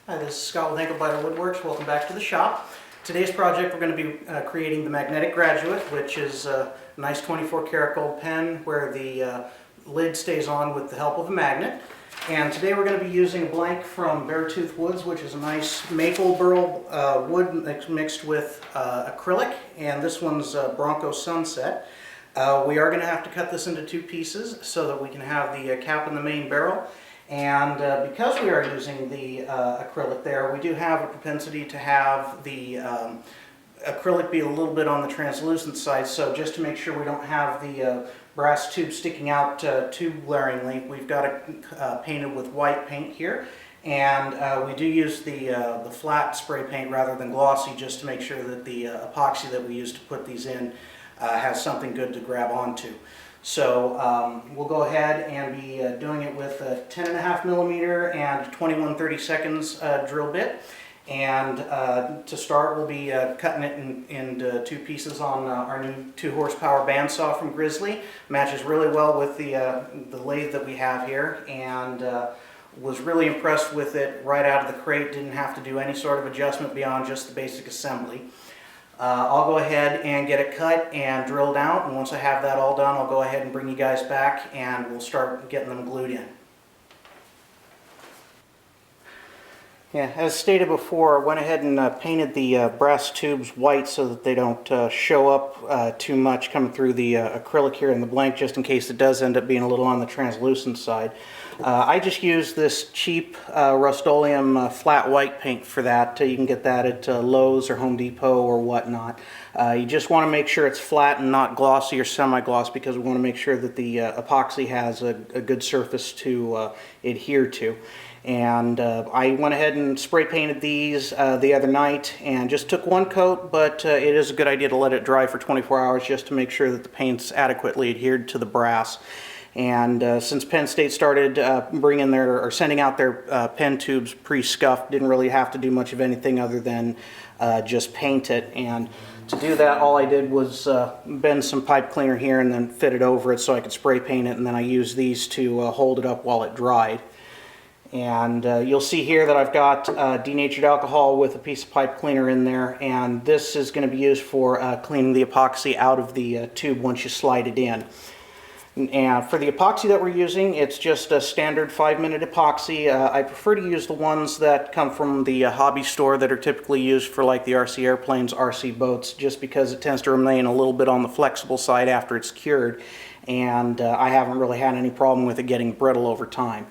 Hi, this is Scott with AnkleBiter Woodworks. Welcome back to the shop. Today's project we're going to be creating the Magnetic Graduate, which is a nice 24 karat gold pen where the lid stays on with the help of a magnet. And today we're going to be using a blank from BearTooth Woods, which is a nice maple burl wood mixed with acrylic, and this one's Bronco Sunset. We are going to have to cut this into two pieces so that we can have the cap and the main barrel. And because we are using the acrylic there, we do have a propensity to have the acrylic be a little bit on the translucent side. So just to make sure we don't have the brass tube sticking out too glaringly, we've got it painted with white paint here. And we do use the flat spray paint rather than glossy, just to make sure that the epoxy that we use to put these in has something good to grab onto. So we'll go ahead and be doing it with a 10.5 millimeter and 21/32 drill bit. And to start, we'll be cutting it into two pieces on our new 2 horsepower bandsaw from Grizzly. Matches really well with the lathe that we have here, and was really impressed with it right out of the crate. Didn't have to do any sort of adjustment beyond just the basic assembly. I'll go ahead and get it cut and drilled out, and once I have that all done, I'll go ahead and bring you guys back and we'll start getting them glued in. Yeah, as stated before, I went ahead and painted the brass tubes white so that they don't show up too much coming through the acrylic here in the blank, just in case it does end up being a little on the translucent side. I just used this cheap Rust-Oleum flat white paint for that. You can get that at Lowe's or Home Depot or whatnot. You just want to make sure it's flat and not glossy or semi-gloss, because we want to make sure that the epoxy has a good surface to adhere to. And I went ahead and spray painted these the other night and just took one coat, but it is a good idea to let it dry for 24 hours just to make sure that the paint's adequately adhered to the brass. And since Penn State started sending out their pen tubes pre-scuffed, didn't really have to do much of anything other than just paint it. And to do that, all I did was bend some pipe cleaner here and then fit it over it so I could spray paint it, and then I used these to hold it up while it dried. And you'll see here that I've got denatured alcohol with a piece of pipe cleaner in there, and this is going to be used for cleaning the epoxy out of the tube once you slide it in. And for the epoxy that we're using, it's just a standard 5-minute epoxy. I prefer to use the ones that come from the hobby store that are typically used for like the RC airplanes, RC boats, just because it tends to remain a little bit on the flexible side after it's cured, and I haven't really had any problem with it getting brittle over time.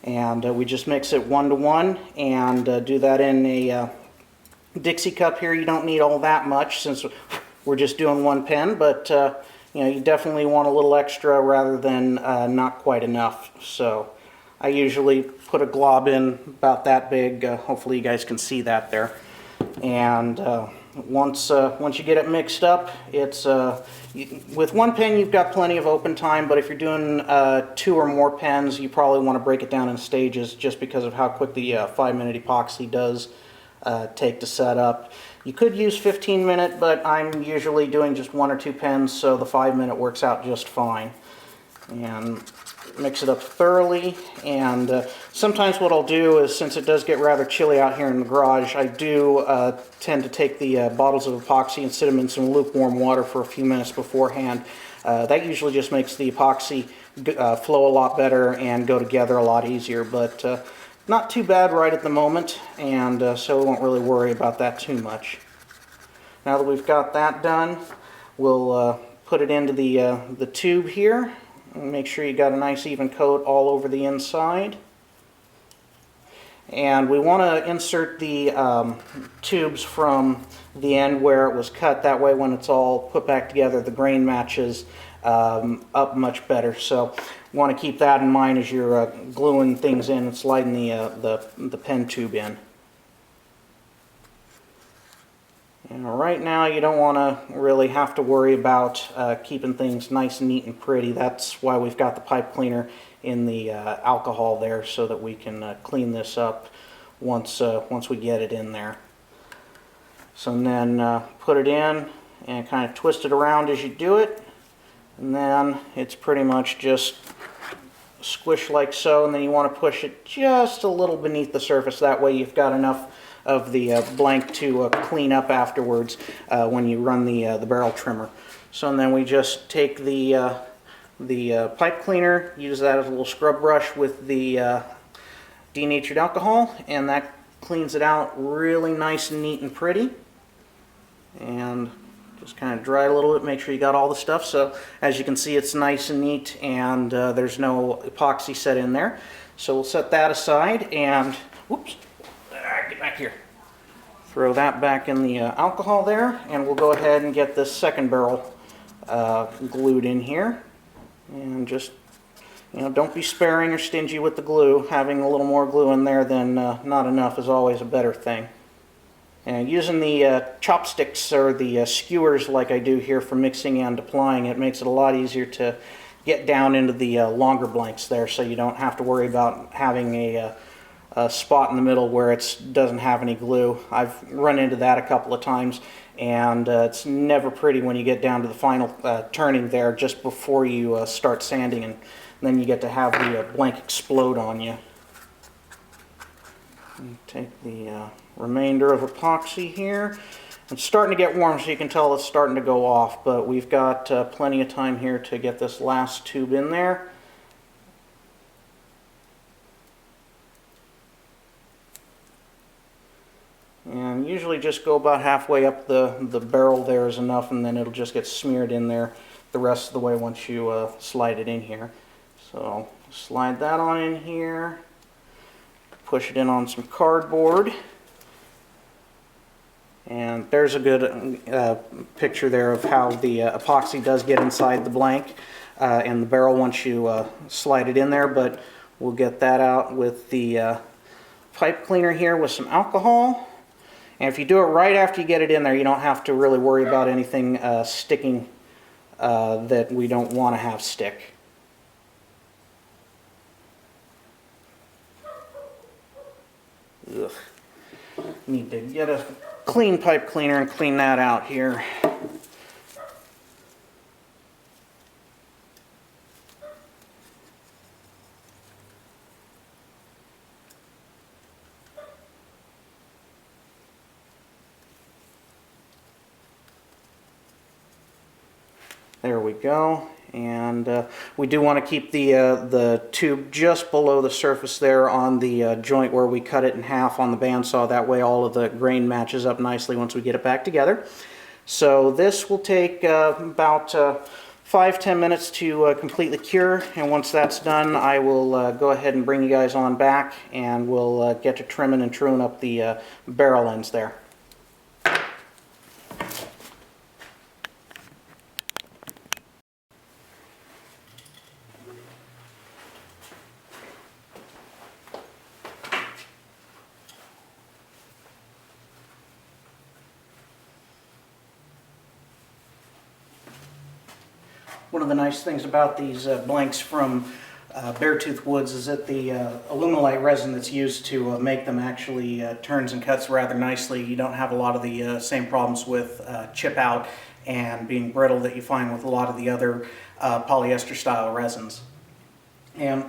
And we just mix it 1:1 and do that in a Dixie cup here. You don't need all that much since we're just doing one pen, but you know, you definitely want a little extra rather than not quite enough. So I usually put a glob in about that big. Hopefully you guys can see that there. And once you get it mixed up, it's with one pen you've got plenty of open time, but if you're doing 2 or more pens, you probably want to break it down in stages just because of how quick the 5-minute epoxy does take to set up. You could use 15-minute, but I'm usually doing just 1 or 2 pens, so the 5-minute works out just fine. And mix it up thoroughly, and sometimes what I'll do is, since it does get rather chilly out here in the garage, I do tend to take the bottles of epoxy and sit them in some lukewarm water for a few minutes beforehand. That usually just makes the epoxy flow a lot better and go together a lot easier, but not too bad right at the moment, and so we won't really worry about that too much. Now that we've got that done, we'll put it into the tube here. Make sure you got a nice even coat all over the inside. And we want to insert the tubes from the end where it was cut. That way when it's all put back together, the grain matches up much better. So you want to keep that in mind as you're gluing things in and sliding the pen tube in. And right now you don't want to really have to worry about keeping things nice and neat and pretty. That's why we've got the pipe cleaner in the alcohol there, so that we can clean this up once we get it in there. So then put it in and kind of twist it around as you do it, and then it's pretty much just squish like so, and then you want to push it just a little beneath the surface. That way you've got enough of the blank to clean up afterwards when you run the barrel trimmer. So and then we just take the pipe cleaner, use that as a little scrub brush with the denatured alcohol, and that cleans it out really nice and neat and pretty. And just kind of dry a little bit, make sure you got all the stuff. So as you can see, it's nice and neat, and there's no epoxy set in there. So we'll set that aside, and whoops, get back here. Throw that back in the alcohol there, and we'll go ahead and get this second barrel glued in here. And just, you know, don't be sparing or stingy with the glue. Having a little more glue in there than not enough is always a better thing. And using the chopsticks or the skewers like I do here for mixing and applying, it makes it a lot easier to get down into the longer blanks there, so you don't have to worry about having a spot in the middle where it doesn't have any glue. I've run into that a couple of times, and it's never pretty when you get down to the final turning there just before you start sanding, and then you get to have the blank explode on you. And take the remainder of epoxy here. It's starting to get warm, so you can tell it's starting to go off, but we've got plenty of time here to get this last tube in there. And usually just go about halfway up the barrel there is enough, and then it'll just get smeared in there the rest of the way once you slide it in here. So slide that on in here, push it in on some cardboard, and there's a good picture there of how the epoxy does get inside the blank and the barrel once you slide it in there. But we'll get that out with the pipe cleaner here with some alcohol. And if you do it right after you get it in there, you don't have to really worry about anything sticking that we don't want to have stick. Ugh. Need to get a clean pipe cleaner and clean that out here. There we go. And we do want to keep the tube just below the surface there on the joint where we cut it in half on the bandsaw. That way all of the grain matches up nicely once we get it back together. So this will take about 5-10 minutes to completely cure, and once that's done I will go ahead and bring you guys on back, and we'll get to trimming and truing up the barrel ends there. One of the nice things about these blanks from BearTooth Woods is that the aluminite resin that's used to make them actually turns and cuts rather nicely. You don't have a lot of the same problems with chip out and being brittle that you find with a lot of the other polyester style resins. And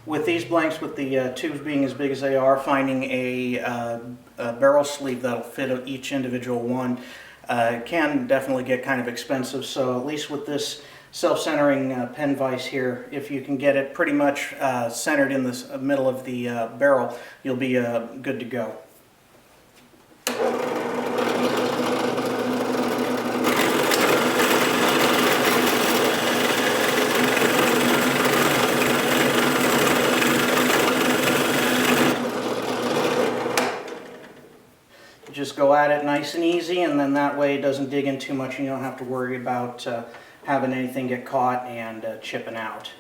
with these blanks, with the tubes being as big as they are, finding a barrel sleeve that'll fit each individual one can definitely get kind of expensive. So at least with this self-centering pen vise here, if you can get it pretty much centered in the middle of the barrel, you'll be good to go. Just go at it nice and easy, and then that way it doesn't dig in too much and you don't have to worry about having anything get caught and chipping out.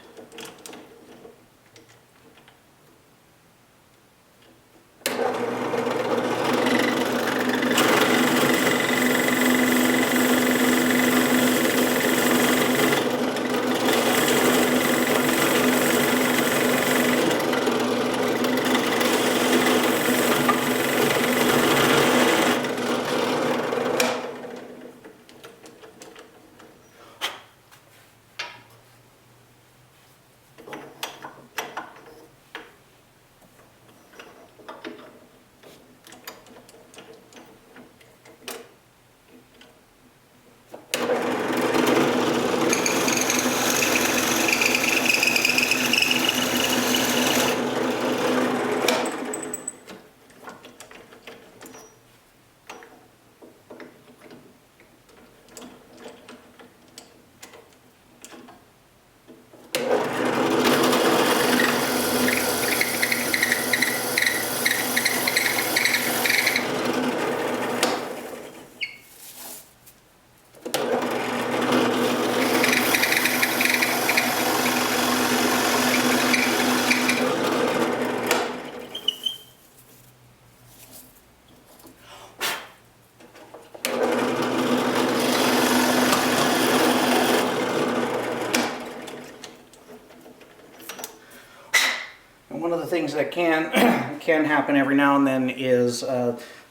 things that can can happen every now and then is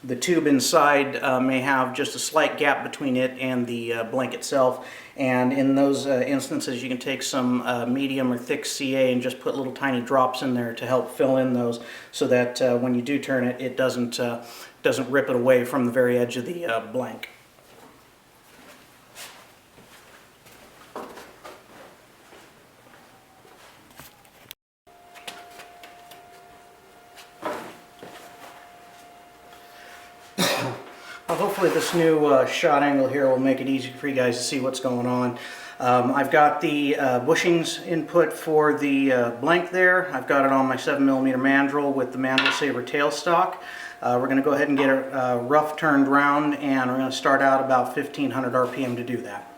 the tube inside may have just a slight gap between it and the blank itself, and in those instances you can take some medium or thick CA and just put little tiny drops in there to help fill in those, so that when you do turn it, it doesn't rip it away from the very edge of the blank. Well, hopefully this new shot angle here will make it easy for you guys to see what's going on. I've got the bushings input for the blank there. I've got it on my 7mm mandrel with the mandrel saver tailstock. We're going to go ahead and get it rough turned round, and we're going to start out about 1500 RPM to do that.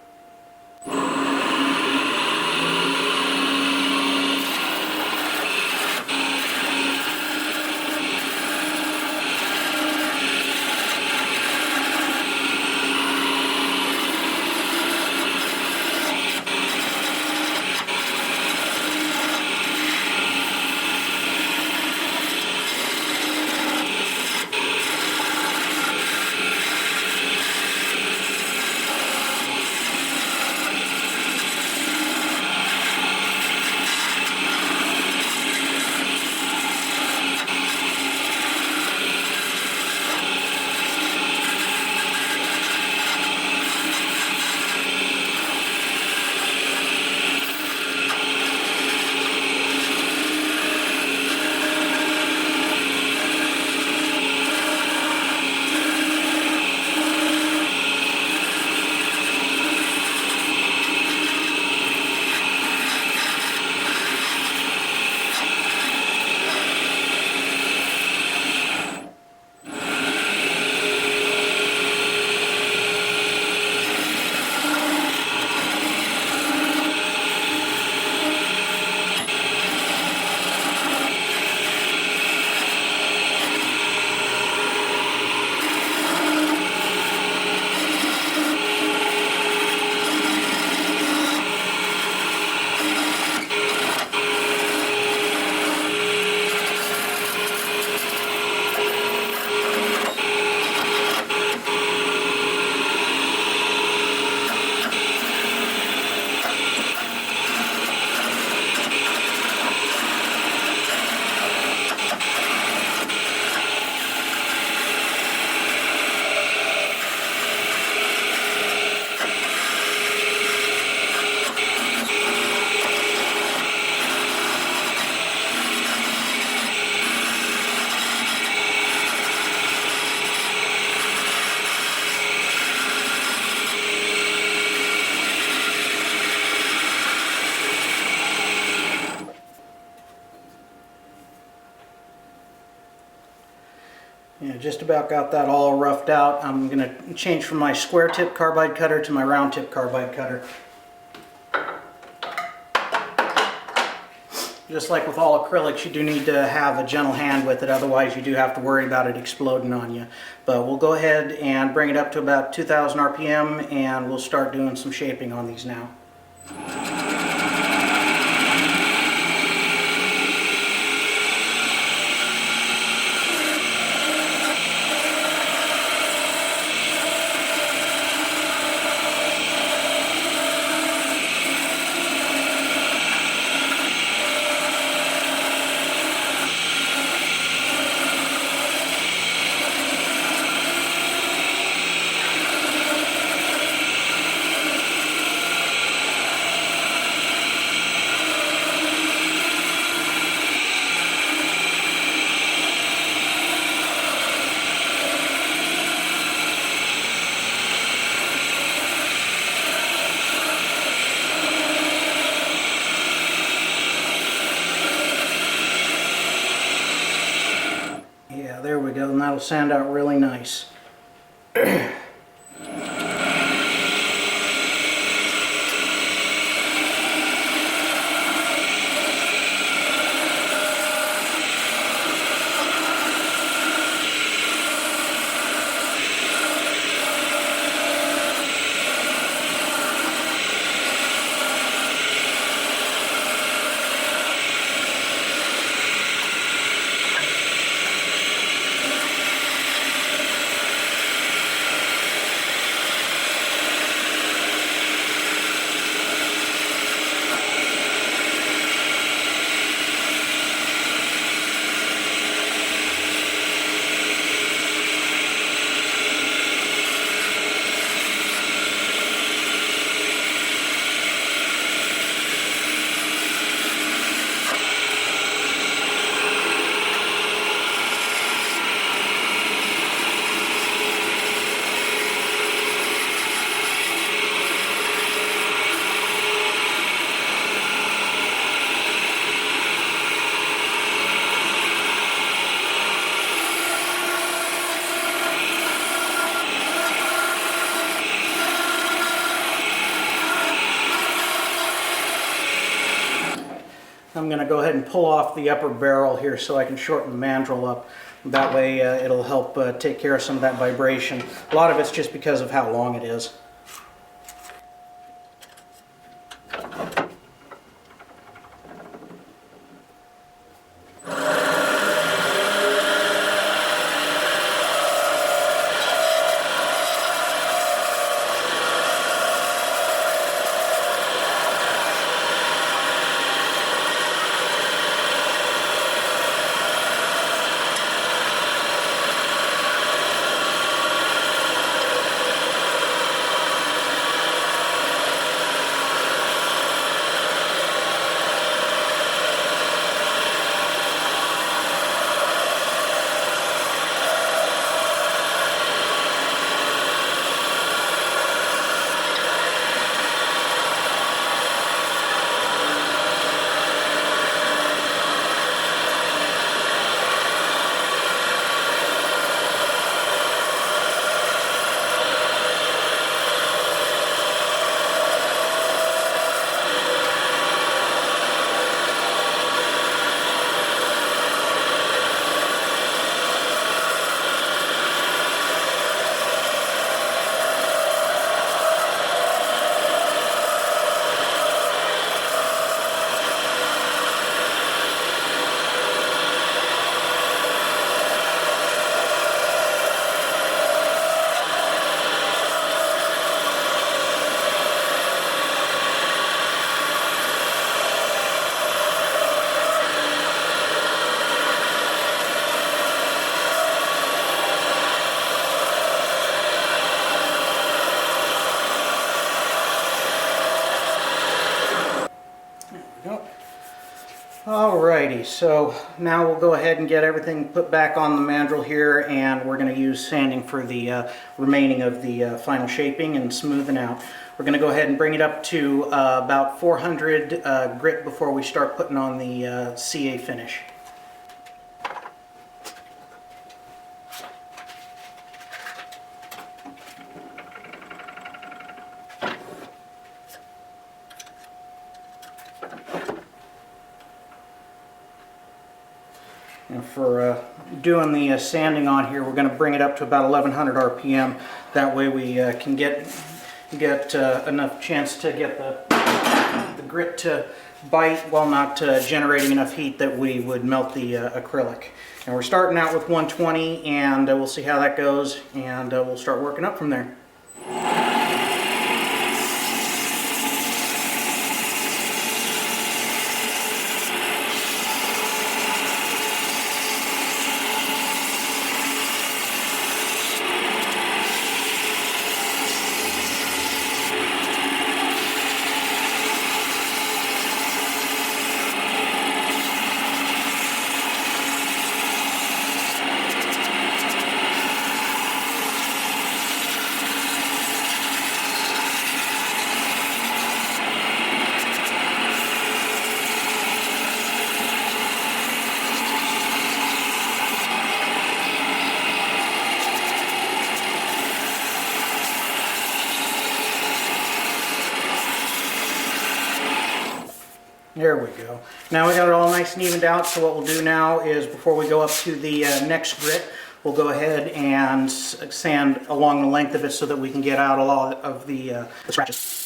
Yeah, just about got that all roughed out. I'm going to change from my square tip carbide cutter to my round tip carbide cutter. Just like with all acrylics, you do need to have a gentle hand with it, otherwise you do have to worry about it exploding on you. But we'll go ahead and bring it up to about 2000 RPM, and we'll start doing some shaping on these now. There we go, and that'll sand out really nice. going to go ahead and pull off the upper barrel here so I can shorten the mandrel up. That way it'll help take care of some of that vibration. A lot of it's just because of how long it is. Alrighty, so now we'll go ahead and get everything put back on the mandrel here, and we're going to use sanding for the remaining of the final shaping and smoothing out. We're going to go ahead and bring it up to about 400 grit before we start putting on the CA finish. And for doing the sanding on here, we're going to bring it up to about 1100 RPM. That way we can get enough chance to get the grit to bite while not generating enough heat that we would melt the acrylic. And we're starting out with 120, and we'll see how that goes, and we'll start working up from there. There we go. Now we got it all nice and evened out, so what we'll do now is, before we go up to the next grit, we'll go ahead and sand along the length of it so that we can get out a lot of the scratches.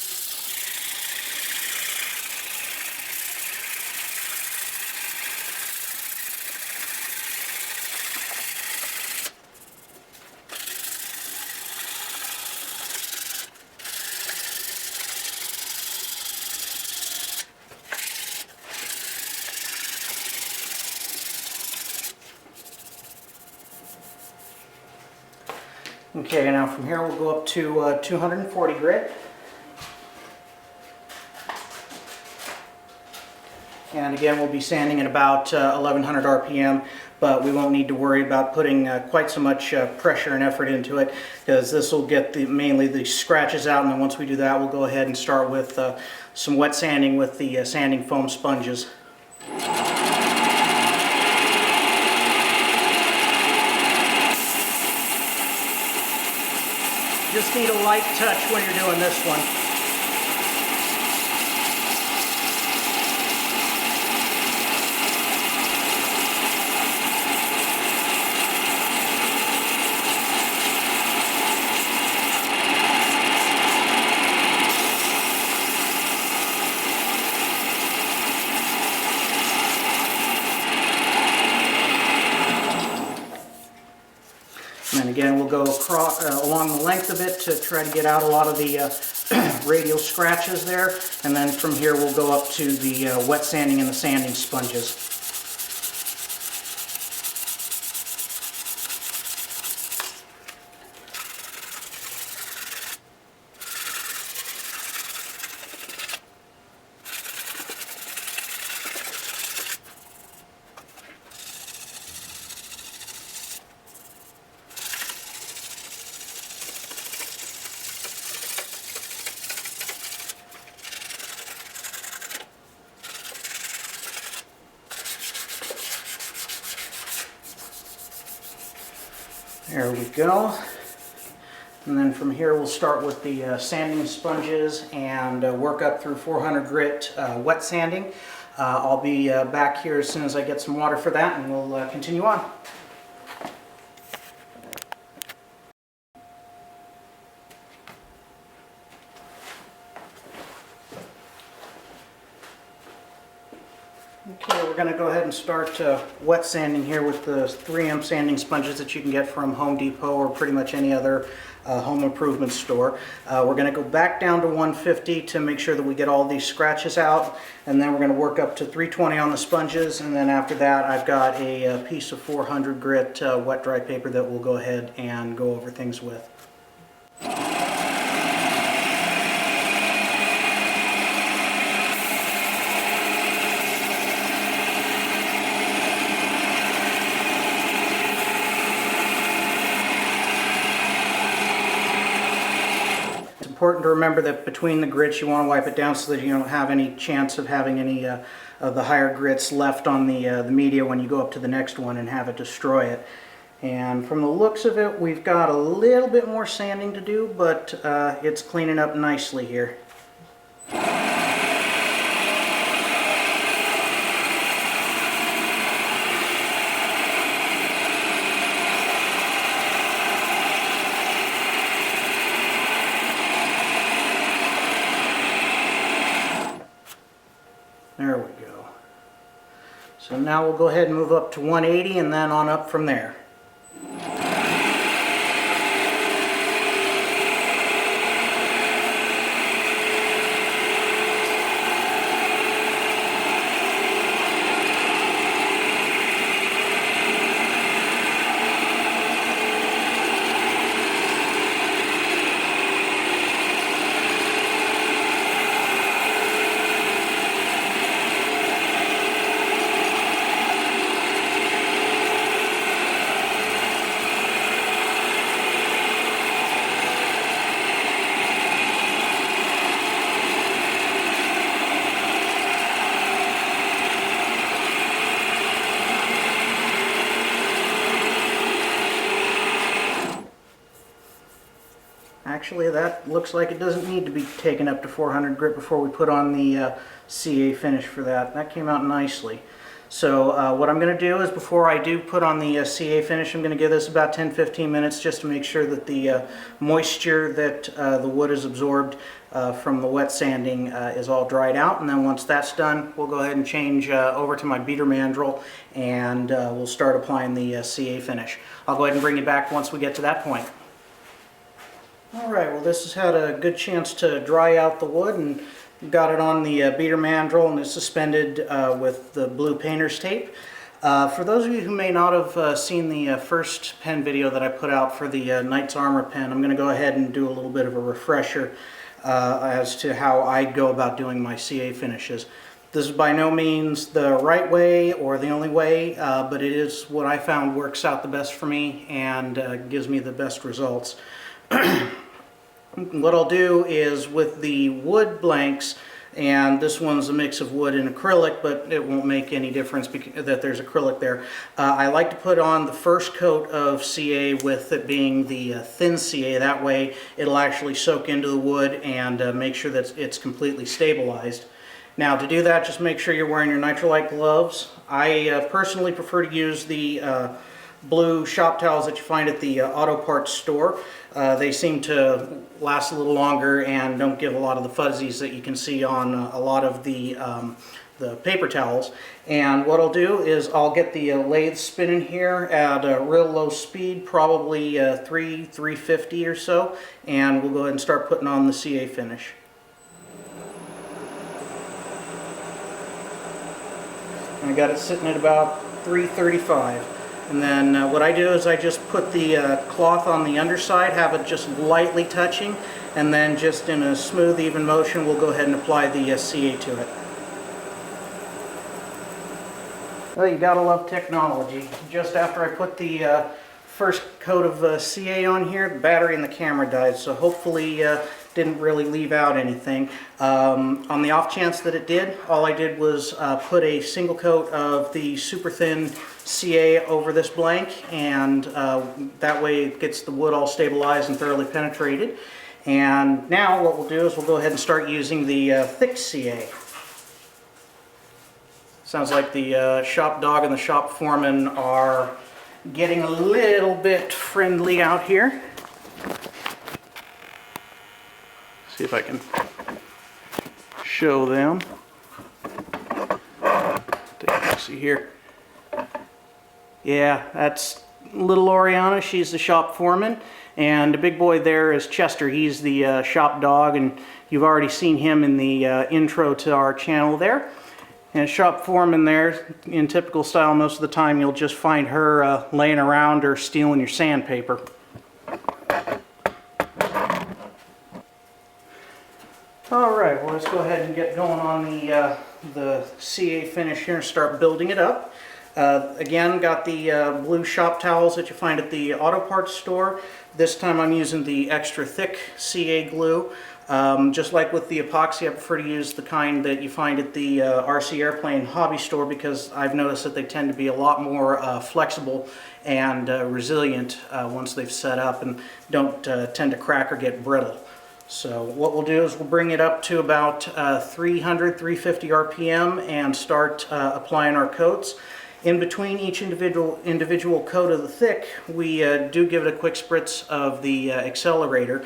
Okay, now from here we'll go up to 240 grit. And again, we'll be sanding at about 1100 RPM, but we won't need to worry about putting quite so much pressure and effort into it, because this will get mainly the scratches out, and then once we do that, we'll go ahead and start with some wet sanding with the sanding foam sponges. Just need a light touch when you're doing this one. And then again, we'll go across, along the length of it to try to get out a lot of the radial scratches there. And then from here, we'll go up to the wet sanding and the sanding sponges. There we go. And then from here we'll start with the sanding sponges and work up through 400 grit wet sanding. I'll be back here as soon as I get some water for that, and we'll continue on. Okay, we're going to go ahead and start wet sanding here with the 3M sanding sponges that you can get from Home Depot or pretty much any other home improvement store. We're going to go back down to 150 to make sure that we get all these scratches out, and then we're going to work up to 320 on the sponges, and then after that I've got a piece of 400 grit wet dry paper that we'll go ahead and go over things with. Important to remember that between the grits you want to wipe it down so that you don't have any chance of having any of the higher grits left on the media when you go up to the next one and have it destroy it. And from the looks of it, we've got a little bit more sanding to do, but it's cleaning up nicely here. There we go. So now we'll go ahead and move up to 180 and then on up from there. Actually, that looks like it doesn't need to be taken up to 400 grit before we put on the CA finish for that. That came out nicely. So what I'm going to do is, before I do put on the CA finish, I'm going to give this about 10-15 minutes just to make sure that the moisture that the wood has absorbed from the wet sanding is all dried out. And then once that's done, we'll go ahead and change over to my beater mandrel, and we'll start applying the CA finish. I'll go ahead and bring you back once we get to that point. Alright, well, this has had a good chance to dry out the wood, and got it on the beater mandrel, and it's suspended with the blue painter's tape. For those of you who may not have seen the first pen video that I put out for the Knight's Armor pen, I'm going to go ahead and do a little bit of a refresher as to how I go about doing my CA finishes. This is by no means the right way or the only way, but it is what I found works out the best for me and gives me the best results. What I'll do is, with the wood blanks, and this one's a mix of wood and acrylic, but it won't make any difference that there's acrylic there. I like to put on the first coat of CA with it being the thin CA. That way it'll actually soak into the wood and make sure that it's completely stabilized. Now, to do that, just make sure you're wearing your Nitrolite gloves. I personally prefer to use the blue shop towels that you find at the auto parts store. They seem to last a little longer and don't give a lot of the fuzzies that you can see on a lot of the the paper towels. And what I'll do is I'll get the lathe spinning here at a real low speed, probably 350 or so, and we'll go ahead and start putting on the CA finish. And I got it sitting at about 335. And then what I do is I just put the cloth on the underside, have it just lightly touching, and then just in a smooth, even motion, we'll go ahead and apply the CA to it. Well, you gotta love technology. Just after I put the first coat of CA on here, the battery in the camera died, so hopefully didn't really leave out anything. On the off chance that it did, all I did was put a single coat of the super thin CA over this blank, and that way it gets the wood all stabilized and thoroughly penetrated. And now what we'll do is we'll go ahead and start using the thick CA. Sounds like the shop dog and the shop foreman are getting a little bit friendly out here. See if I can show them. See here. Yeah, that's little Oriana. She's the shop foreman. And the big boy there is Chester. He's the shop dog, and you've already seen him in the intro to our channel there. And shop foreman there, in typical style, most of the time you'll just find her laying around or stealing your sandpaper. Alright, well, let's go ahead and get going on the CA finish here and start building it up. Again, got the blue shop towels that you find at the auto parts store. This time I'm using the extra thick CA glue. Just like with the epoxy, I prefer to use the kind that you find at the RC Airplane hobby store, because I've noticed that they tend to be a lot more flexible and resilient once they've set up, and don't tend to crack or get brittle. So what we'll do is we'll bring it up to about 300, 350 RPM and start applying our coats. In between each individual coat of the thick, we do give it a quick spritz of the accelerator.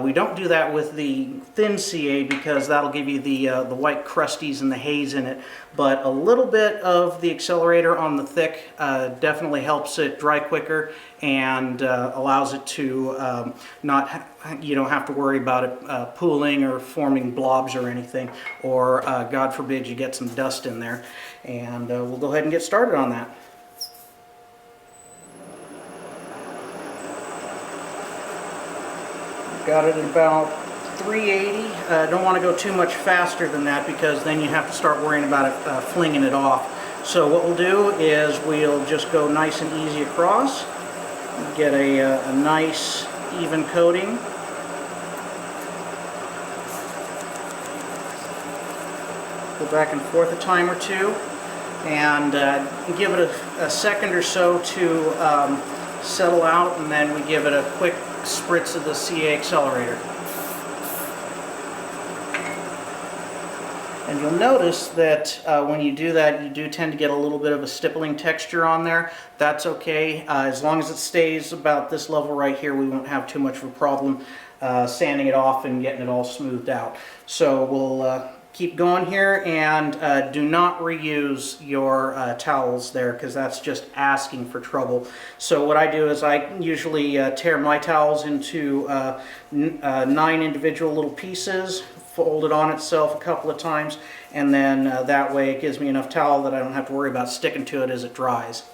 We don't do that with the thin CA because that'll give you the white crusties and the haze in it. But a little bit of the accelerator on the thick definitely helps it dry quicker and allows it to you don't have to worry about it pooling or forming blobs or anything, or God forbid you get some dust in there. And we'll go ahead and get started on that. Got it at about 380. Don't want to go too much faster than that because then you have to start worrying about it flinging it off. So what we'll do is we'll just go nice and easy across, get a nice even coating. Go back and forth a time or two and give it a second or so to settle out, and then we give it a quick spritz of the CA accelerator. And you'll notice that when you do that, you do tend to get a little bit of a stippling texture on there. That's okay. As long as it stays about this level right here, we won't have too much of a problem sanding it off and getting it all smoothed out. So we'll keep going here, and do not reuse your towels there, because that's just asking for trouble. So what I do is I usually tear my towels into 9 individual little pieces, fold it on itself a couple of times, and then that way it gives me enough towel that I don't have to worry about sticking to it as it dries.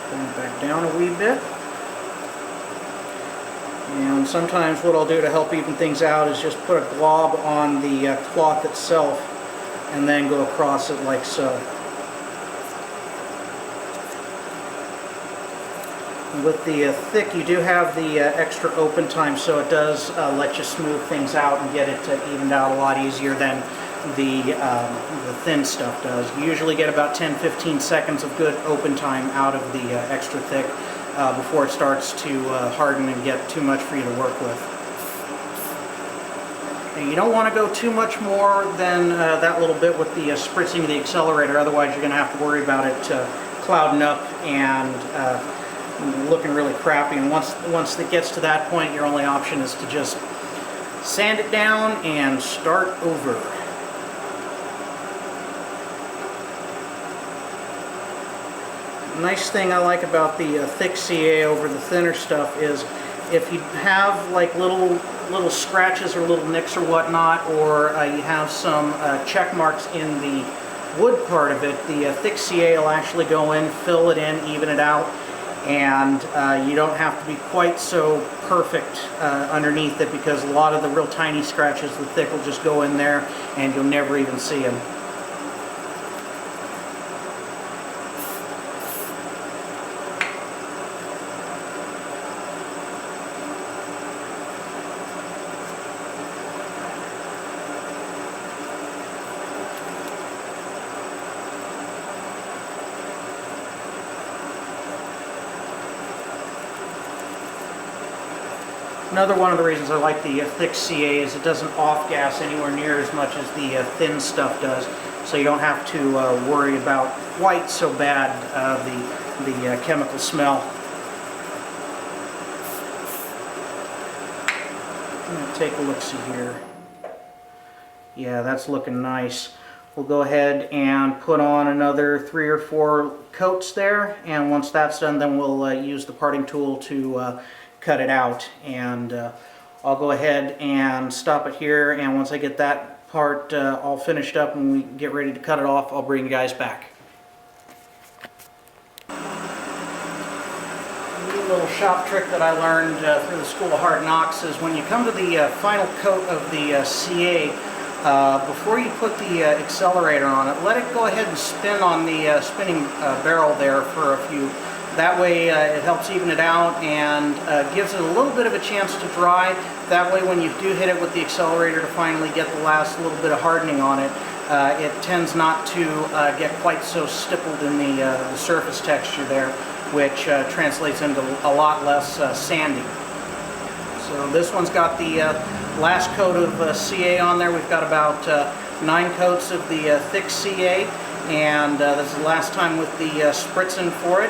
Bring it back down a wee bit. And sometimes what I'll do to help even things out is just put a glob on the cloth itself and then go across it like so. With the thick, you do have the extra open time, so it does let you smooth things out and get it evened out a lot easier than the thin stuff does. You usually get about 10-15 seconds of good open time out of the extra thick before it starts to harden and get too much for you to work with. And you don't want to go too much more than that little bit with the spritzing of the accelerator, otherwise you're going to have to worry about it clouding up and looking really crappy. And once it gets to that point, your only option is to just sand it down and start over. Nice thing I like about the thick CA over the thinner stuff is if you have like little scratches or little nicks or whatnot, or you have some check marks in the wood part of it, the thick CA will actually go in, fill it in, even it out, and you don't have to be quite so perfect underneath it, because a lot of the real tiny scratches, the thick will just go in there and you'll never even see them. Another one of the reasons I like the thick CA is it doesn't off-gas anywhere near as much as the thin stuff does, so you don't have to worry about quite so bad the chemical smell. I'm going to take a look-see here. Yeah, that's looking nice. We'll go ahead and put on another 3 or 4 coats there, and once that's done, then we'll use the parting tool to cut it out. And I'll go ahead and stop it here, and once I get that part all finished up and we get ready to cut it off, I'll bring you guys back. A little shop trick that I learned through the School of Hard Knocks is when you come to the final coat of the CA, before you put the accelerator on it, let it go ahead and spin on the spinning barrel there for a few. That way it helps even it out and gives it a little bit of a chance to dry. That way when you do hit it with the accelerator to finally get the last little bit of hardening on it, it tends not to get quite so stippled in the surface texture there, which translates into a lot less sanding. So this one's got the last coat of CA on there. We've got about 9 coats of the thick CA, and this is the last time with the spritzing for it.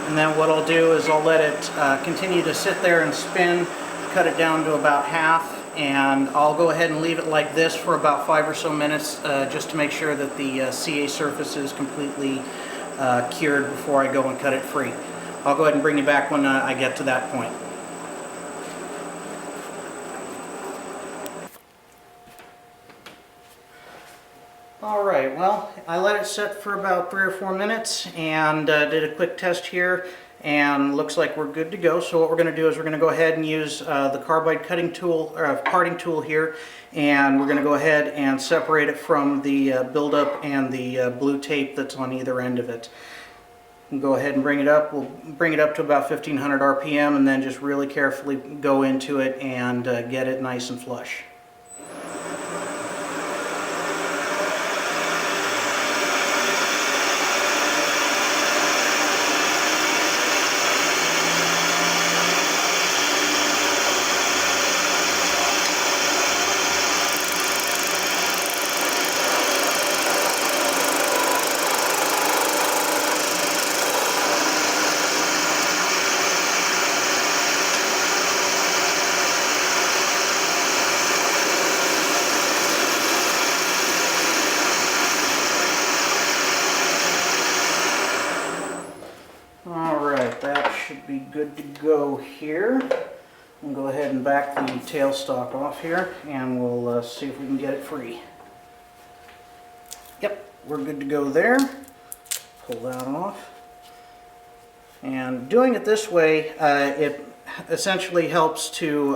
And then what I'll do is I'll let it continue to sit there and spin, cut it down to about half, and I'll go ahead and leave it like this for about 5 or so minutes just to make sure that the CA surface is completely cured before I go and cut it free. I'll go ahead and bring you back when I get to that point. Alright, well, I let it set for about 3 or 4 minutes and did a quick test here, and looks like we're good to go. So what we're going to do is we're going to go ahead and use the carbide cutting tool, or parting tool here, and we're going to go ahead and separate it from the buildup and the blue tape that's on either end of it. We'll go ahead and bring it up. We'll bring it up to about 1500 RPM and then just really carefully go into it and get it nice and flush. Alright, that should be good to go here. We'll go ahead and back the tailstock off here and we'll see if we can get it free. Yep, we're good to go there. Pull that off. And doing it this way, it essentially helps to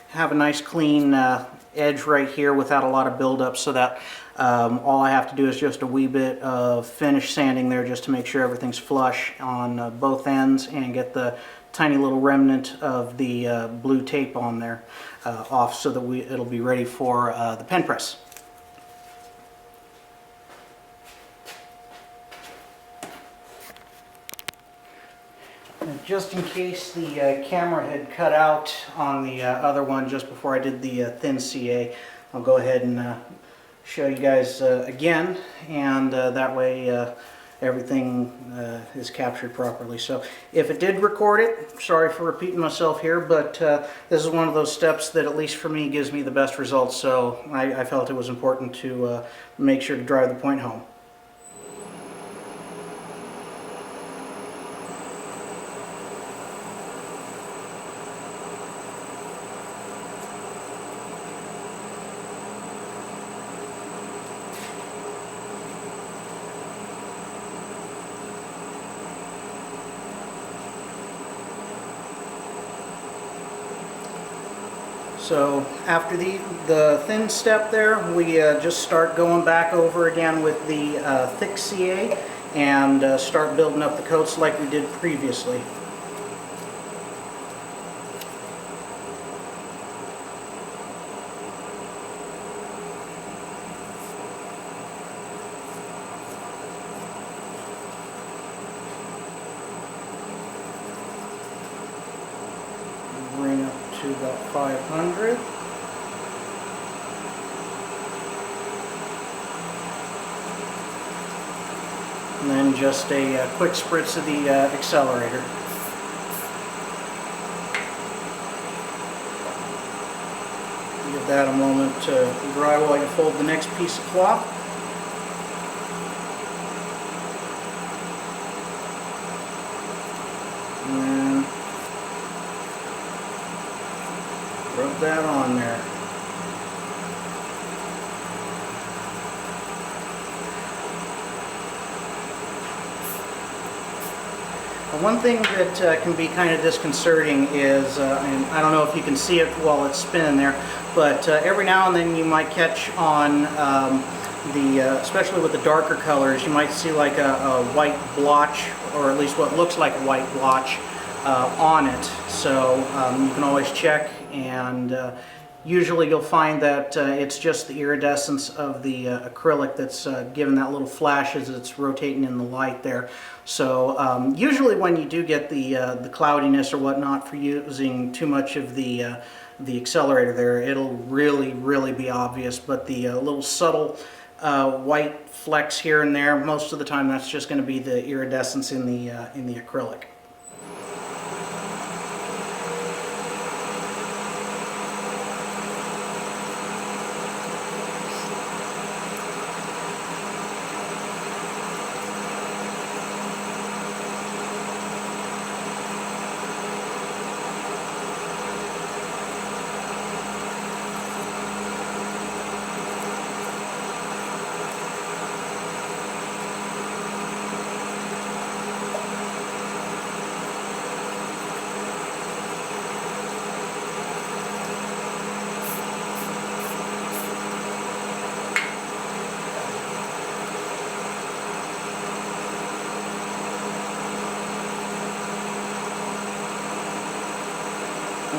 have a nice clean edge right here without a lot of buildup, so that all I have to do is just a wee bit of finish sanding there just to make sure everything's flush on both ends and get the tiny little remnant of the blue tape on there off, so that it'll be ready for the pen press. And just in case the camera had cut out on the other one just before I did the thin CA, I'll go ahead and show you guys again, and that way everything is captured properly. So if it did record it, sorry for repeating myself here, but this is one of those steps that at least for me gives me the best results, so I felt it was important to make sure to drive the point home. So after the thin step there, we just start going back over again with the thick CA and start building up the coats like we did previously. Bring up to about 500. And then just a quick spritz of the accelerator. Give that a moment to dry while you fold the next piece of cloth. And then rub that on there. One thing that can be kind of disconcerting is, and I don't know if you can see it while it's spinning there, but every now and then you might catch on especially with the darker colors, you might see like a white blotch, or at least what looks like a white blotch on it. So you can always check, and usually you'll find that it's just the iridescence of the acrylic that's giving that little flash as it's rotating in the light there. So usually when you do get the cloudiness or whatnot for using too much of the accelerator there, it'll really be obvious. But the little subtle white flecks here and there, most of the time that's just going to be the iridescence in the acrylic.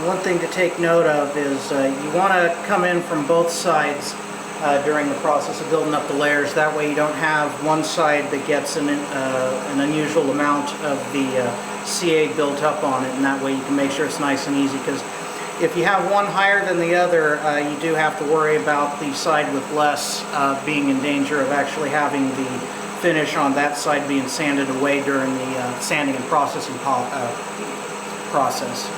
One thing to take note of is you want to come in from both sides during the process of building up the layers. That way you don't have one side that gets an unusual amount of the CA built up on it, and that way you can make sure it's nice and easy, because if you have one higher than the other, you do have to worry about the side with less being in danger of actually having the finish on that side being sanded away during the sanding and processing process.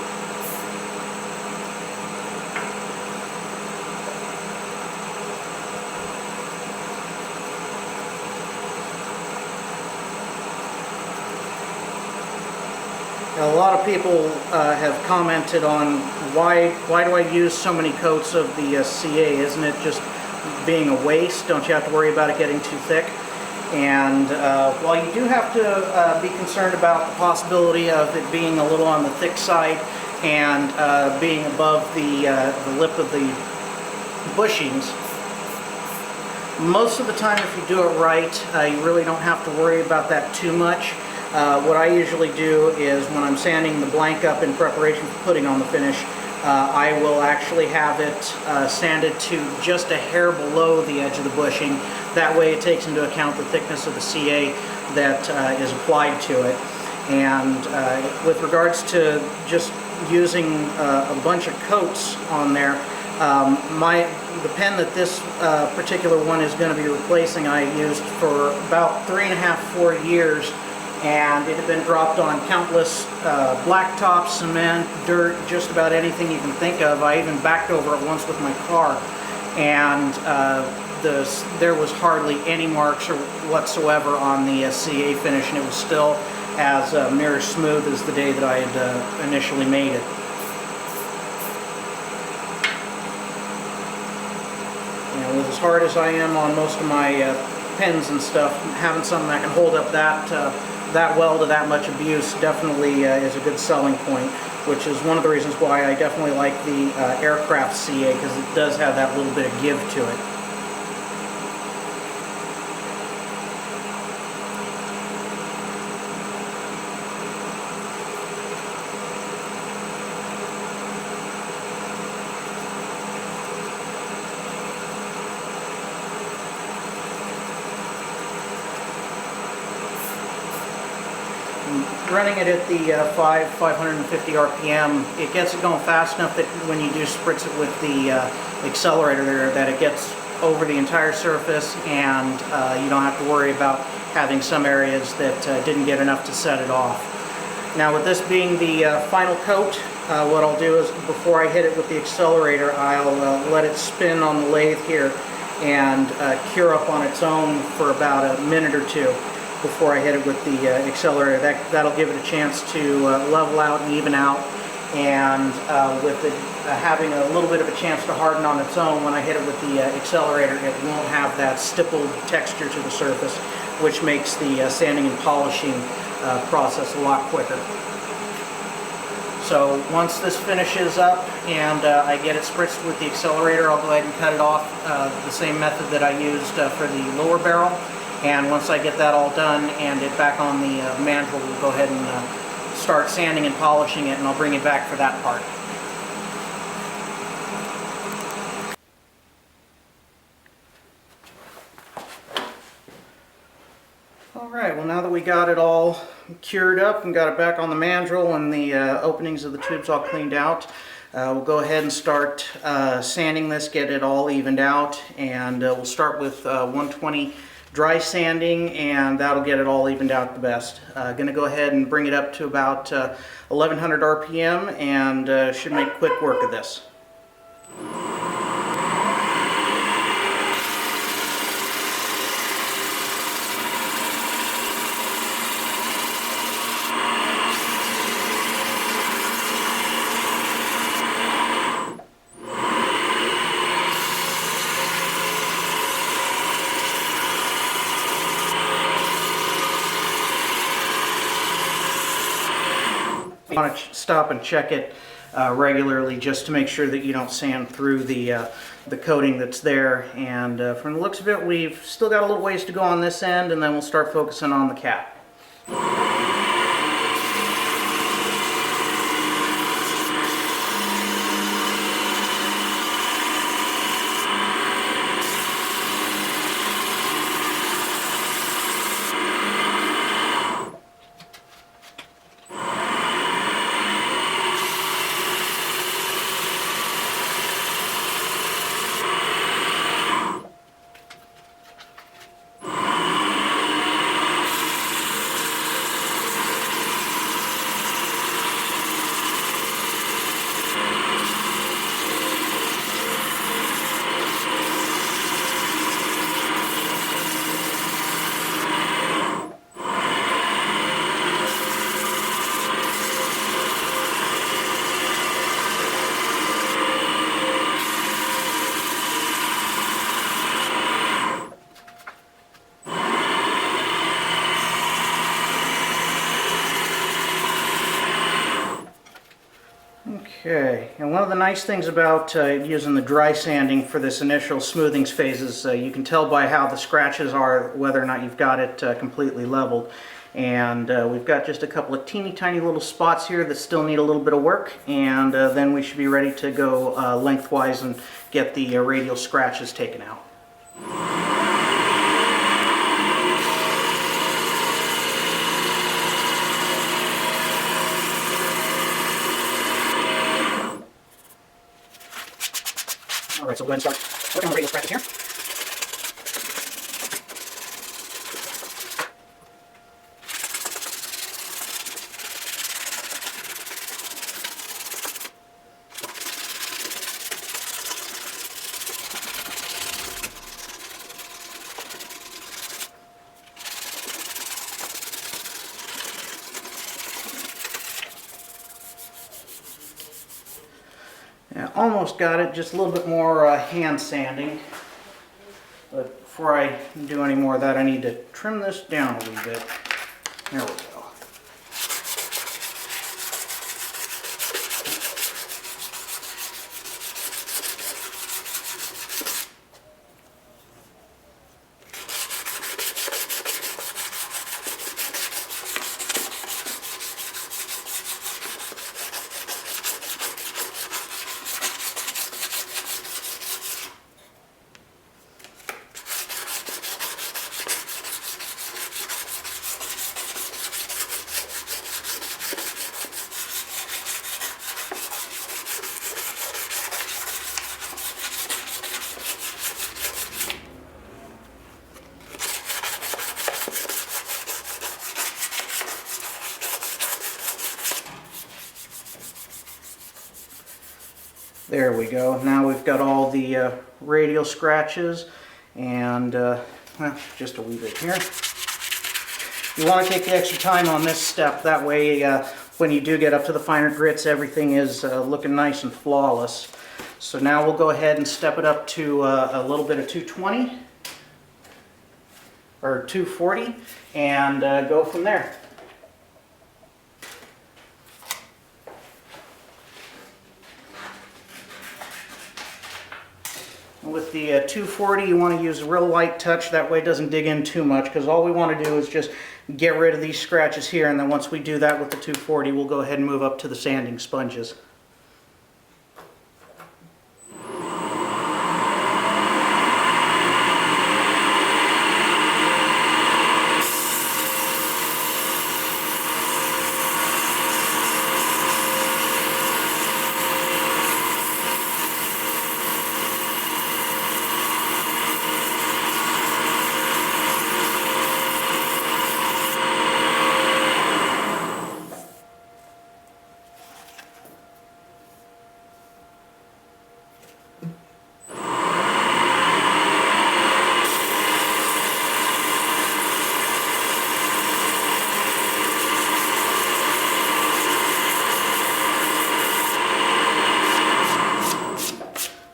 A lot of people have commented on why do I use so many coats of the CA? Isn't it just being a waste? Don't you have to worry about it getting too thick? And while you do have to be concerned about the possibility of it being a little on the thick side and being above the lip of the bushings, most of the time if you do it right, you really don't have to worry about that too much. What I usually do is when I'm sanding the blank up in preparation for putting on the finish, I will actually have it sanded to just a hair below the edge of the bushing. That way it takes into account the thickness of the CA that is applied to it. And with regards to just using a bunch of coats on there, The pen that this particular one is going to be replacing, I used for about 3.5, 4 years, and it had been dropped on countless blacktop, cement, dirt, just about anything you can think of. I even backed over it once with my car, and there was hardly any marks or whatsoever on the CA finish, and it was still as mirror smooth as the day that I had initially made it. And with as hard as I am on most of my pens and stuff, having something that can hold up that well to that much abuse definitely is a good selling point, which is one of the reasons why I definitely like the aircraft CA, because it does have that little bit of give to it. Running it at the 550 RPM, it gets it going fast enough that when you do spritz it with the accelerator there, that it gets over the entire surface, and you don't have to worry about having some areas that didn't get enough to set it off. Now, with this being the final coat, what I'll do is, before I hit it with the accelerator, I'll let it spin on the lathe here and cure up on its own for about a minute or two before I hit it with the accelerator. That'll give it a chance to level out and even out, and with it having a little bit of a chance to harden on its own, when I hit it with the accelerator, it won't have that stippled texture to the surface, which makes the sanding and polishing process a lot quicker. So once this finishes up and I get it spritzed with the accelerator, I'll go ahead and cut it off the same method that I used for the lower barrel. And once I get that all done and it back on the mandrel, we'll go ahead and start sanding and polishing it, and I'll bring it back for that part. Alright, well, now that we got it all cured up and got it back on the mandrel and the openings of the tubes all cleaned out, we'll go ahead and start sanding this, get it all evened out, and we'll start with 120 dry sanding, and that'll get it all evened out the best. Going to go ahead and bring it up to about 1100 RPM, and should make quick work of this. You want to stop and check it regularly just to make sure that you don't sand through the coating that's there. And from the looks of it, we've still got a little ways to go on this end, and then we'll start focusing on the cap. Okay, and one of the nice things about using the dry sanding for this initial smoothing phase is you can tell by how the scratches are whether or not you've got it completely leveled. And we've got just a couple of teeny tiny little spots here that still need a little bit of work, and then we should be ready to go lengthwise and get the radial scratches taken out. Alright, so we'll go ahead and start working on the radial scratches here. Yeah, almost got it, just a little bit more hand sanding. But before I do any more of that, I need to trim this down a little bit. There we go. There we go. Now we've got all the radial scratches and, well, just a wee bit here. You want to take the extra time on this step. That way, when you do get up to the finer grits, everything is looking nice and flawless. So now we'll go ahead and step it up to a little bit of 220 or 240 and go from there. With the 240, you want to use a real light touch, that way it doesn't dig in too much, because all we want to do is just get rid of these scratches here, and then once we do that with the 240, we'll go ahead and move up to the sanding sponges.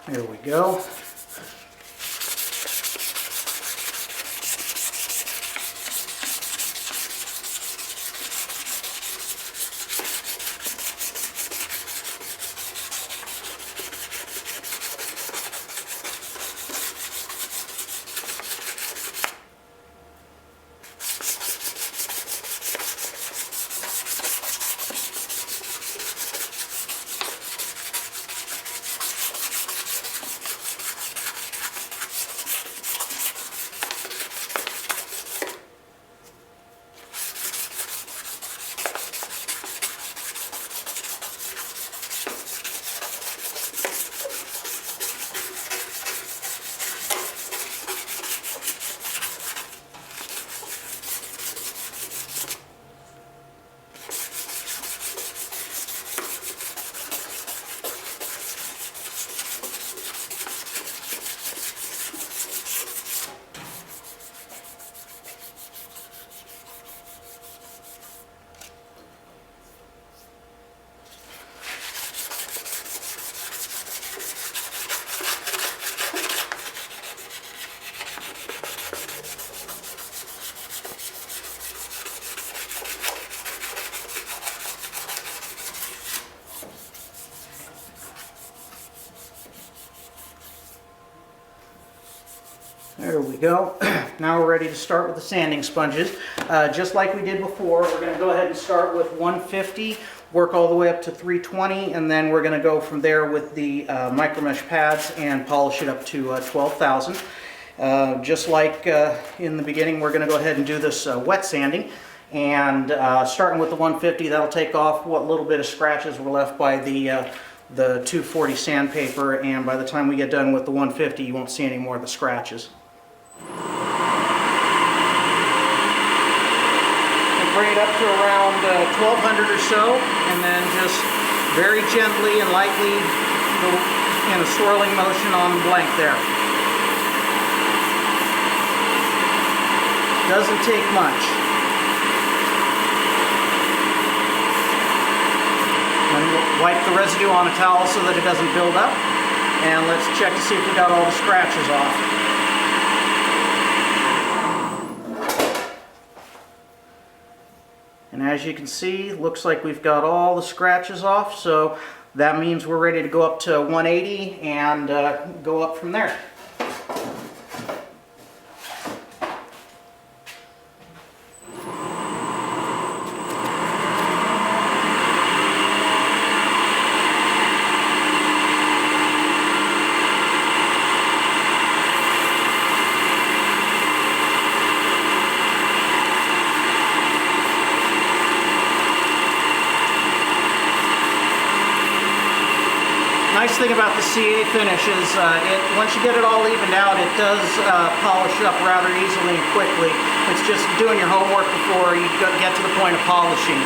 There we go. There we go. Now we're ready to start with the sanding sponges. Just like we did before, we're going to go ahead and start with 150, work all the way up to 320, and then we're going to go from there with the MicroMesh pads and polish it up to 12,000. Just like in the beginning, we're going to go ahead and do this wet sanding. And starting with the 150, that'll take off what little bit of scratches were left by the the 240 sandpaper, and by the time we get done with the 150 you won't see any more of the scratches. Bring it up to around 1200 or so, and then just very gently and lightly go in a swirling motion on the blank there. Doesn't take much. And we'll wipe the residue on a towel so that it doesn't build up, and let's check to see if we got all the scratches off. And as you can see, looks like we've got all the scratches off, so that means we're ready to go up to 180 and go up from there. Nice thing about the CA finish is once you get it all evened out, it does polish up rather easily and quickly. It's just doing your homework before you get to the point of polishing.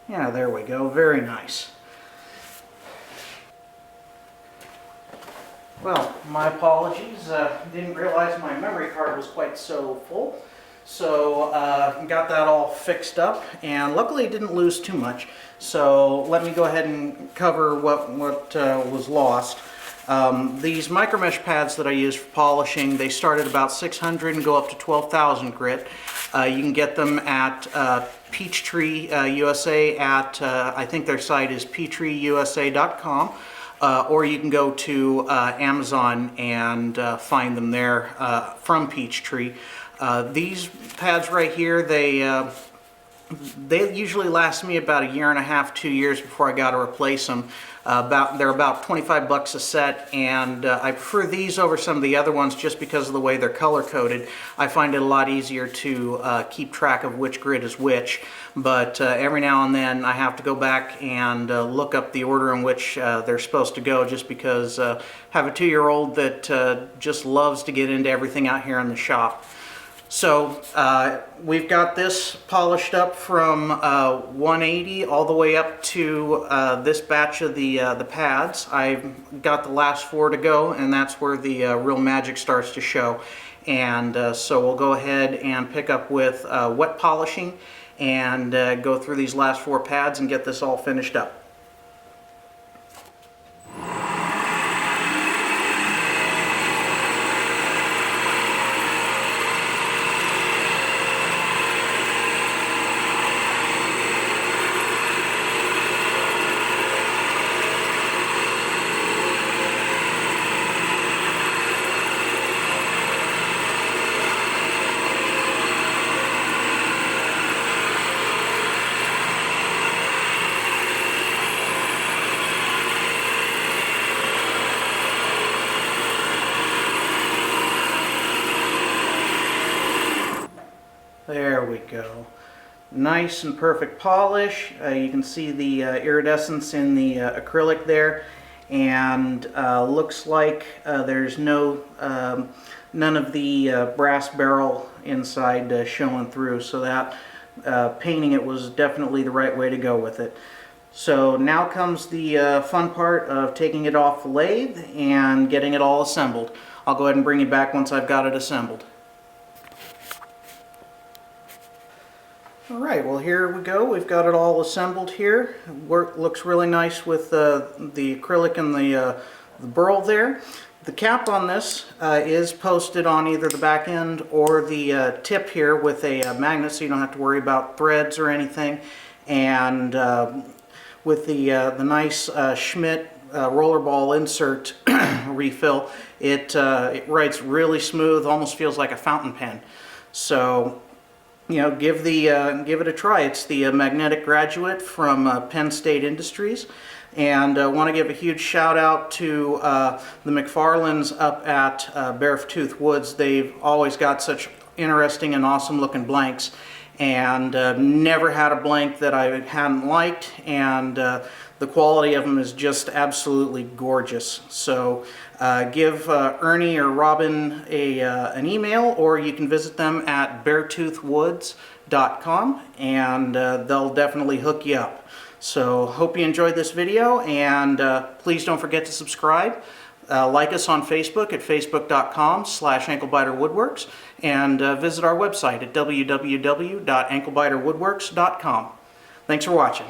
Yeah, there we go. Very nice. Well, my apologies. Didn't realize my memory card was quite so full. So got that all fixed up, and luckily didn't lose too much. So let me go ahead and cover what was lost. These MicroMesh pads that I use for polishing, they start at about 600 and go up to 12,000 grit. You can get them at Peach Tree USA at, I think their site is peachtreeusa.com, or you can go to Amazon and find them there from Peach Tree. These pads right here, they usually last me about a year and a half, 2 years before I got to replace them. They're about 25 bucks a set, and I prefer these over some of the other ones just because of the way they're color coded. I find it a lot easier to keep track of which grit is which, but every now and then I have to go back and look up the order in which they're supposed to go, just because I have a 2-year-old that just loves to get into everything out here in the shop. So we've got this polished up from 180 all the way up to this batch of the pads. I've got the last 4 to go, and that's where the real magic starts to show. And so we'll go ahead and pick up with wet polishing and go through these last 4 pads and get this all finished up. There we go. Nice and perfect polish. You can see the iridescence in the acrylic there, and looks like there's none of the brass barrel inside showing through, so that painting it was definitely the right way to go with it. So now comes the fun part of taking it off the lathe and getting it all assembled. I'll go ahead and bring you back once I've got it assembled. Alright, well here we go. We've got it all assembled here. Looks really nice with the acrylic and the burl there. The cap on this is posted on either the back end or the tip here with a magnet, so you don't have to worry about threads or anything. And with the nice Schmidt rollerball insert refill, it writes really smooth, almost feels like a fountain pen. So, you know, give it a try. It's the Magnetic Graduate from Penn State Industries. And I want to give a huge shout out to the McFarlanes up at BearTooth Woods. They've always got such interesting and awesome looking blanks, and never had a blank that I hadn't liked, and the quality of them is just absolutely gorgeous. So give Ernie or Robin an email, or you can visit them at BearToothWoods.com, and they'll definitely hook you up. So hope you enjoyed this video, and please don't forget to subscribe. Like us on Facebook at facebook.com/AnkleBiter Woodworks, and visit our website at www.AnkleBiterWoodworks.com. Thanks for watching.